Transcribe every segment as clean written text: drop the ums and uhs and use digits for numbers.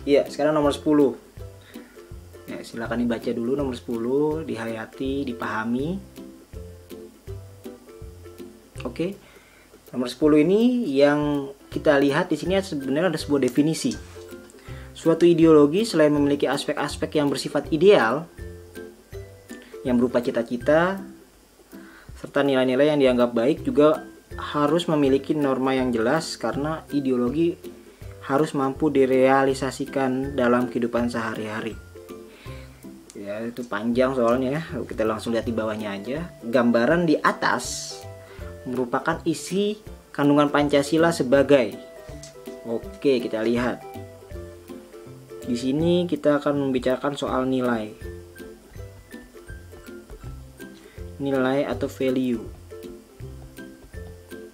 Iya, sekarang nomor 10. Ya, silakan dibaca dulu nomor 10, dihayati, dipahami. Oke. Nomor 10 ini yang kita lihat di sini sebenarnya ada sebuah definisi. Suatu ideologi selain memiliki aspek-aspek yang bersifat ideal, yang berupa cita-cita, serta nilai-nilai yang dianggap baik, juga harus memiliki norma yang jelas karena ideologi harus mampu direalisasikan dalam kehidupan sehari-hari. Ya, itu panjang soalnya ya. Kita langsung lihat di bawahnya aja. Gambaran di atas merupakan isi kandungan Pancasila sebagai. Oke, kita lihat. Di sini kita akan membicarakan soal nilai. Nilai atau value.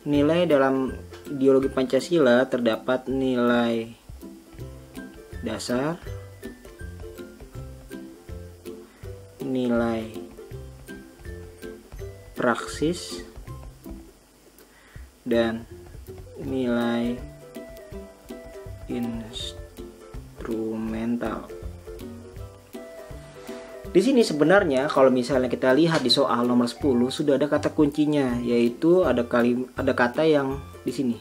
Nilai dalam ideologi Pancasila terdapat nilai dasar, nilai praksis, dan nilai instrumental. Di sini sebenarnya kalau misalnya kita lihat di soal nomor 10 sudah ada kata kuncinya, yaitu ada kata yang di sini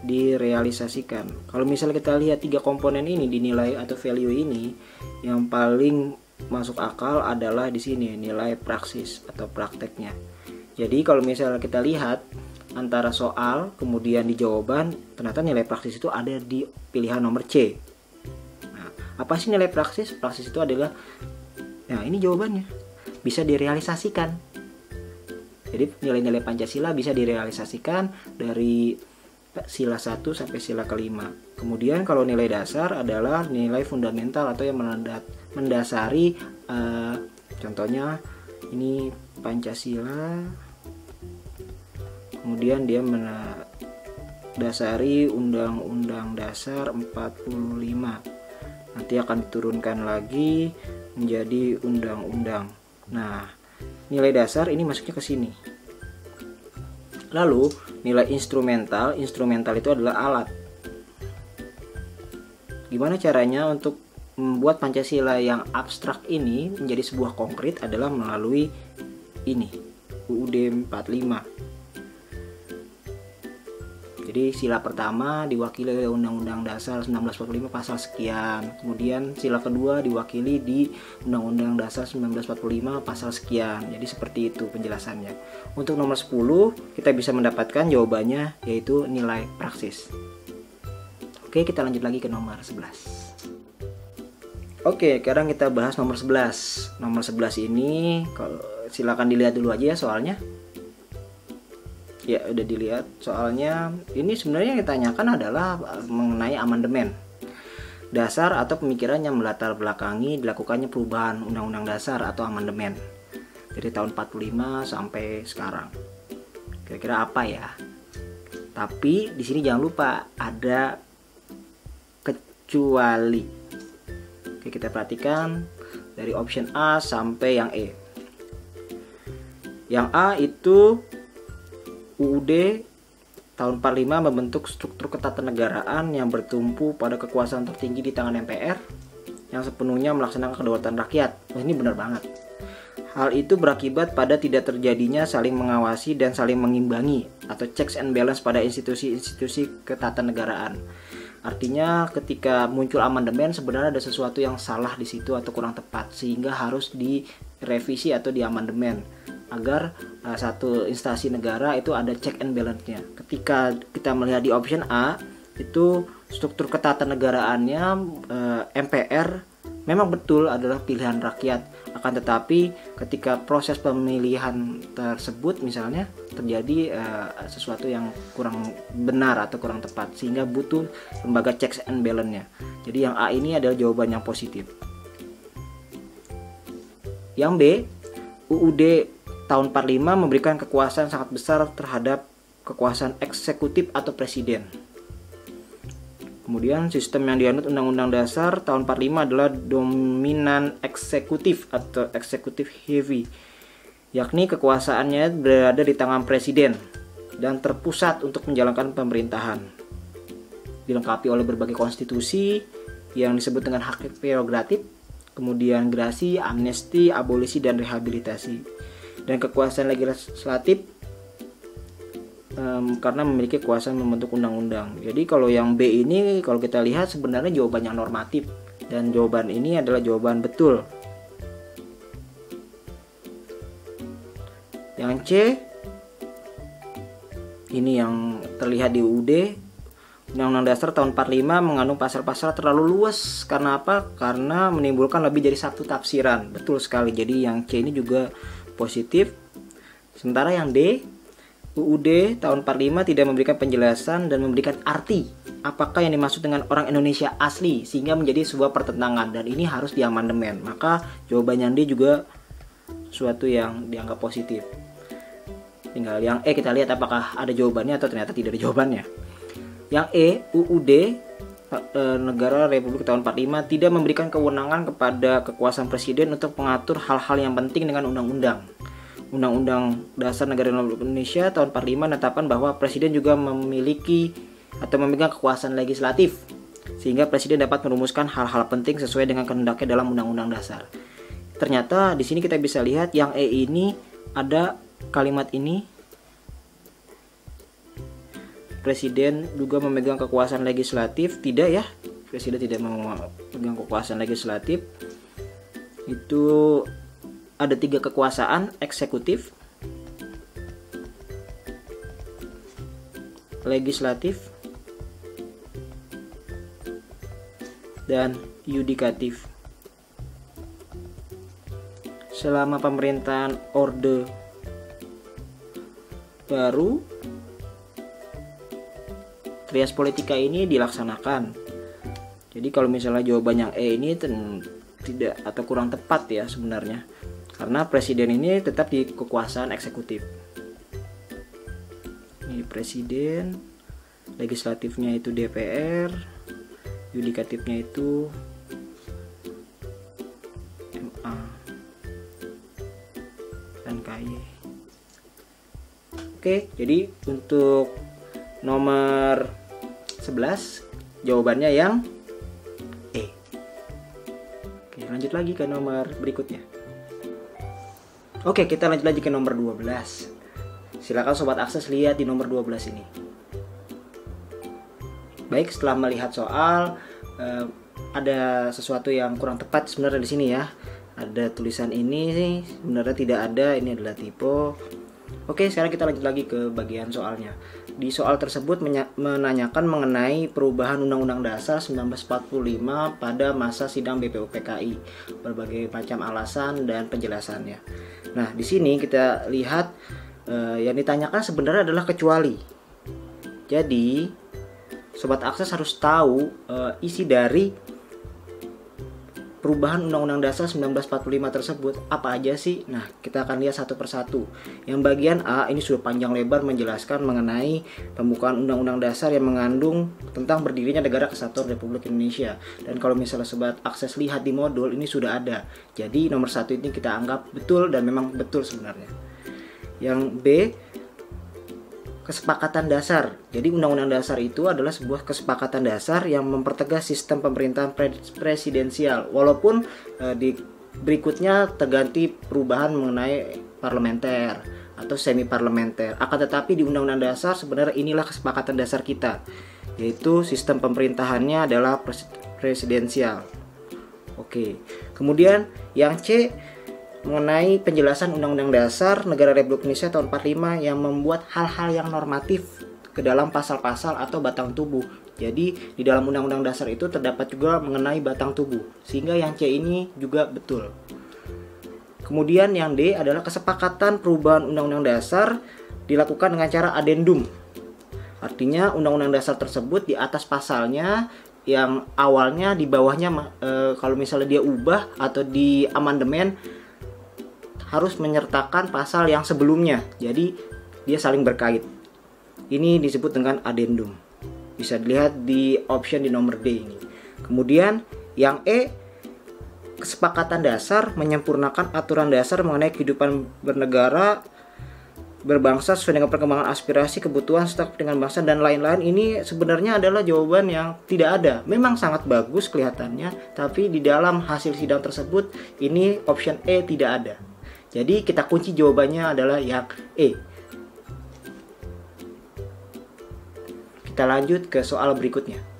direalisasikan. Kalau misalnya kita lihat 3 komponen ini di nilai atau value ini, yang paling masuk akal adalah di sini nilai praksis atau prakteknya. Jadi kalau misalnya kita lihat antara soal kemudian di jawaban, ternyata nilai praksis itu ada di pilihan nomor C. Nah, apa sih nilai praksis? Praksis itu adalah, nah ini jawabannya, bisa direalisasikan. Jadi nilai-nilai Pancasila bisa direalisasikan dari sila 1 sampai sila kelima. Kemudian kalau nilai dasar adalah nilai fundamental atau yang mendasari, contohnya ini Pancasila, kemudian dia mendasari Undang-Undang Dasar 45. Nanti akan diturunkan lagi menjadi undang-undang. Nah, nilai dasar ini masuknya ke sini. Lalu nilai instrumental itu adalah alat. Gimana caranya untuk membuat Pancasila yang abstrak ini menjadi sebuah konkret adalah melalui ini, UUD 45. Jadi sila pertama diwakili oleh Undang-Undang Dasar 1945 pasal sekian. Kemudian sila kedua diwakili di Undang-Undang Dasar 1945 pasal sekian. Jadi seperti itu penjelasannya. Untuk nomor 10 kita bisa mendapatkan jawabannya, yaitu nilai praksis. Oke, kita lanjut lagi ke nomor 11. Oke, sekarang kita bahas nomor 11. Nomor 11 ini silakan dilihat dulu aja ya soalnya. Ya, udah dilihat soalnya. Ini sebenarnya yang ditanyakan adalah mengenai amandemen dasar atau pemikiran yang melatar belakangi dilakukannya perubahan Undang-Undang Dasar atau amandemen dari tahun 45 sampai sekarang. Kira-kira apa ya? Tapi di sini jangan lupa ada kecuali. Oke, kita perhatikan dari option A sampai yang E. Yang A itu UUD tahun 45 membentuk struktur ketatanegaraan yang bertumpu pada kekuasaan tertinggi di tangan MPR yang sepenuhnya melaksanakan kedaulatan rakyat. Oh, ini benar banget. Hal itu berakibat pada tidak terjadinya saling mengawasi dan saling mengimbangi atau checks and balance pada institusi-institusi ketatanegaraan. Artinya ketika muncul amandemen sebenarnya ada sesuatu yang salah di situ atau kurang tepat, sehingga harus direvisi atau diamandemen agar satu instansi negara itu ada check and balance-nya. Ketika kita melihat di option A, itu struktur ketatanegaraannya MPR memang betul adalah pilihan rakyat. Akan tetapi ketika proses pemilihan tersebut misalnya terjadi sesuatu yang kurang benar atau kurang tepat, sehingga butuh lembaga checks and balance-nya. Jadi yang A ini adalah jawaban yang positif. Yang B, UUD tahun 45 memberikan kekuasaan sangat besar terhadap kekuasaan eksekutif atau presiden. Kemudian sistem yang dianut Undang-Undang Dasar tahun 45 adalah dominan eksekutif atau eksekutif heavy, yakni kekuasaannya berada di tangan presiden dan terpusat untuk menjalankan pemerintahan. Dilengkapi oleh berbagai konstitusi yang disebut dengan hak prerogatif, kemudian gerasi, amnesti, abolisi, dan rehabilitasi. Dan kekuasaan legislatif karena memiliki kekuasaan membentuk undang-undang. Jadi kalau yang B ini kalau kita lihat sebenarnya jawaban yang normatif, dan jawaban ini adalah jawaban betul. Yang C ini yang terlihat di UUD, Undang-Undang Dasar tahun 45 mengandung pasal-pasal terlalu luas. Karena apa? Karena menimbulkan lebih dari satu tafsiran. Betul sekali. Jadi yang C ini juga positif. Sementara yang D, UUD tahun 45 tidak memberikan penjelasan dan memberikan arti apakah yang dimaksud dengan orang Indonesia asli, sehingga menjadi sebuah pertentangan, dan ini harus diamandemen. Maka jawaban yang D juga suatu yang dianggap positif. Tinggal yang E kita lihat apakah ada jawabannya atau ternyata tidak ada jawabannya. Yang E, UUD Negara Republik tahun 45 tidak memberikan kewenangan kepada kekuasaan presiden untuk mengatur hal-hal yang penting dengan undang-undang. Undang-Undang Dasar Negara Republik Indonesia tahun 45 menetapkan bahwa presiden juga memiliki atau memegang kekuasaan legislatif, sehingga presiden dapat merumuskan hal-hal penting sesuai dengan kehendaknya dalam Undang-Undang Dasar. Ternyata di sini kita bisa lihat yang E ini ada kalimat ini, presiden juga memegang kekuasaan legislatif. Tidak ya, presiden tidak memegang kekuasaan legislatif. Itu ada 3 kekuasaan: eksekutif, legislatif, dan yudikatif. Selama pemerintahan Orde Baru, trias politika ini dilaksanakan. Jadi kalau misalnya jawaban yang E ini tidak atau kurang tepat ya sebenarnya, karena presiden ini tetap di kekuasaan eksekutif. Ini presiden, legislatifnya itu DPR, yudikatifnya itu MA dan KY. Oke, jadi untuk nomor 11 jawabannya yang E. Oke, lanjut lagi ke nomor berikutnya. Oke, kita lanjut lagi ke nomor 12. Silakan sobat akses lihat di nomor 12 ini. Baik, setelah melihat soal ada sesuatu yang kurang tepat sebenarnya di sini ya. Ada tulisan ini sebenarnya tidak ada, ini adalah typo. Oke, sekarang kita lanjut lagi ke bagian soalnya. Di soal tersebut menanyakan mengenai perubahan Undang-Undang Dasar 1945 pada masa sidang BPUPKI, berbagai macam alasan dan penjelasannya. Nah, di sini kita lihat yang ditanyakan sebenarnya adalah kecuali. Jadi, sobat akses harus tahu isi dari perubahan Undang-Undang Dasar 1945 tersebut apa aja sih. Nah, kita akan lihat satu persatu. Yang bagian A ini sudah panjang lebar menjelaskan mengenai pembukaan Undang-Undang Dasar yang mengandung tentang berdirinya Negara Kesatuan Republik Indonesia. Dan kalau misalnya sobat akses lihat di modul ini sudah ada. Jadi nomor 1 ini kita anggap betul dan memang betul sebenarnya. Yang B, kesepakatan dasar. Jadi Undang-Undang Dasar itu adalah sebuah kesepakatan dasar yang mempertegas sistem pemerintahan presidensial. Walaupun di berikutnya terganti perubahan mengenai parlementer atau semi parlementer. Akan tetapi di Undang-Undang Dasar sebenarnya inilah kesepakatan dasar kita, yaitu sistem pemerintahannya adalah presidensial. Oke. Kemudian yang C mengenai penjelasan Undang-Undang Dasar Negara Republik Indonesia tahun 45 yang membuat hal-hal yang normatif ke dalam pasal-pasal atau batang tubuh. Jadi di dalam Undang-Undang Dasar itu terdapat juga mengenai batang tubuh, sehingga yang C ini juga betul. Kemudian yang D adalah kesepakatan perubahan Undang-Undang Dasar dilakukan dengan cara adendum. Artinya Undang-Undang Dasar tersebut di atas pasalnya yang awalnya, di bawahnya kalau misalnya dia ubah atau di amandemen harus menyertakan pasal yang sebelumnya. Jadi dia saling berkait. Ini disebut dengan adendum. Bisa dilihat di option di nomor D ini. Kemudian yang E, kesepakatan dasar menyempurnakan aturan dasar mengenai kehidupan bernegara berbangsa sesuai dengan perkembangan aspirasi, kebutuhan, serta kepentingan bangsa dan lain-lain. Ini sebenarnya adalah jawaban yang tidak ada. Memang sangat bagus kelihatannya, tapi di dalam hasil sidang tersebut ini option E tidak ada. Jadi kita kunci jawabannya adalah yang E. Kita lanjut ke soal berikutnya.